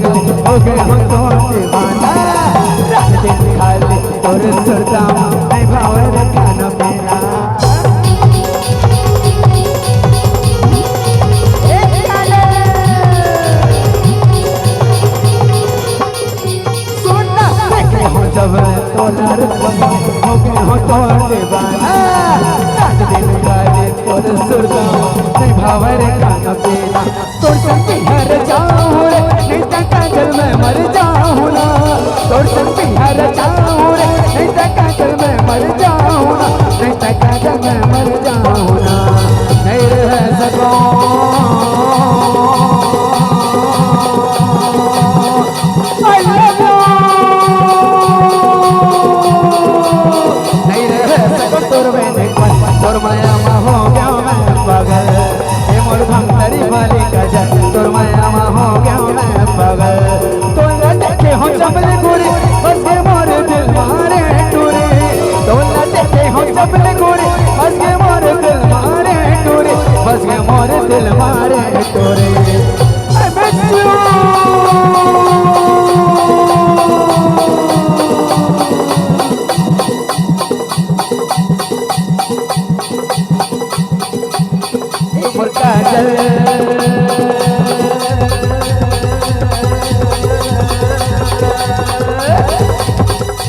पागल हो गए हो तो दीवाना रात दिन खाली तोर सुरदाम नहीं भावर खाना पीना जब तोलार हो गए हो तो दीवाना रात दिन खाली तोर सुरदाम नहीं भावर खाना पीना तोर संग बिहार जाऊं रे नहीं तो काजल में मर जाऊं ना तोर संग बिहार जाऊं रे नहीं तो काजल में मर जाऊं ना नहीं तो काजल में मर जाऊं ना नहीं रह सकूं तोर माया में हो गया मैं पागल ये मोर भंगरी वाली काजल तोर माया में हो गया मैं पागल तोला देखे हो चपले गोरी बस के मोर दिल मारे टूरे तोला देखे हो चपले गोरी बस के मोर दिल मारे टूरे बस के मोर दिल मारे टूरे I miss you काजल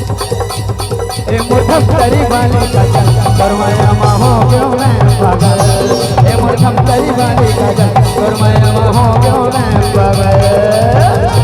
ए मुठम तरी वाली काजल करमाया मा हो गयो मैं पागल ए मुठम तरी वाली काजल करमाया मा हो गयो मैं पागल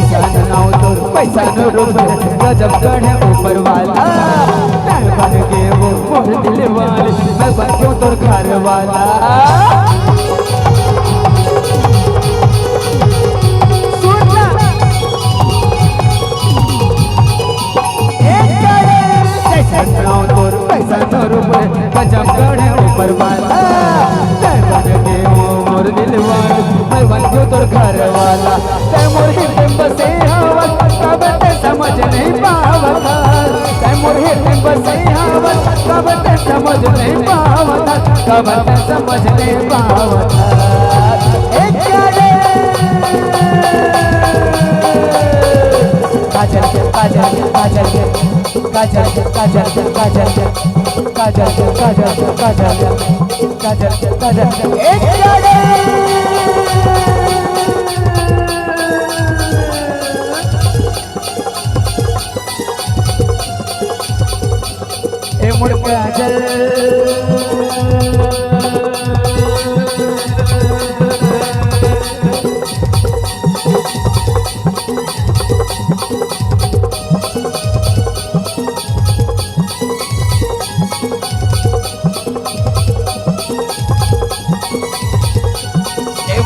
पैसा न रूप गजब गढ़े ऊपर वाला मैं बन के वो मोर दिल वाली मैं बन क्यों तोर घर वाला सुनना पैसा न तोर पैसा न रूप गजब गढ़े ऊपर वाला मैं बन के वो मोर दिल वाली मैं बन क्यों तोर घर वाला तै मोर हित बसे हवा कब ते समझ नहीं पावता तै मोर हित बसे हवा कब ते समझ नहीं पावता कब ते समझ नहीं पावता एक काजल काजल काजल काजल काजल काजल काजल काजल काजल काजल काजल एक मुड़ काजल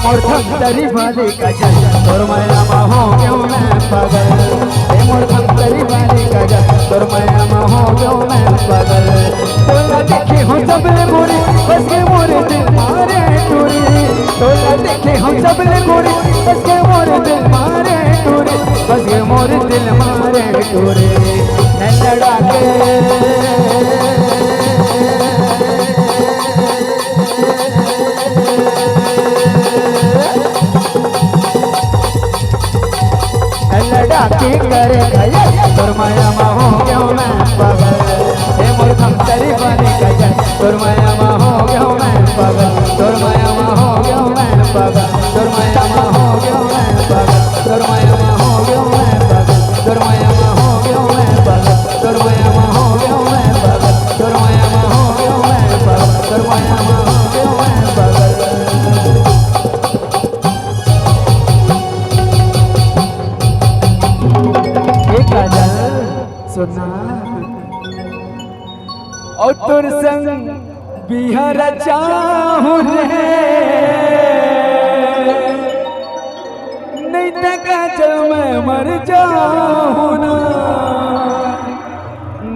मोर धंधरी वाली काजल तोर माया मा हो गयो मैं पागल ए मोर धंधरी वाली काजल तोर माया मा हो गयो मैं पागल तोला देखे हो सबले गोरी बस के मोर दिल मारे टूरी तोला देखे हो सबले गोरी बस के मोर दिल मारे टूरी बस के मोर दिल मारे टूरी न लड़ा के लड़ाके करे गया तोर माया मा हो गयो मैं पागल हे मोर धंधरी वाली काजल तोर माया मा हो गयो मैं पागल तोर माया मा हो गयो मैं पागल तोर माया मा हो गयो मैं पागल तोर माया मा हो गयो मैं पागल तोर माया मा हो गयो मैं पागल तोर माया मा हो गयो मैं पागल तोर माया मा हो गयो मैं पागल तोर माया मा हो गयो मैं पागल सुना और तुर संग बिहार चाहूं रे नहीं तक चल मैं मर जाऊं ना,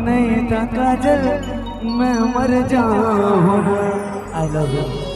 नहीं तो काजल मैं मर जाऊं ना। I love you.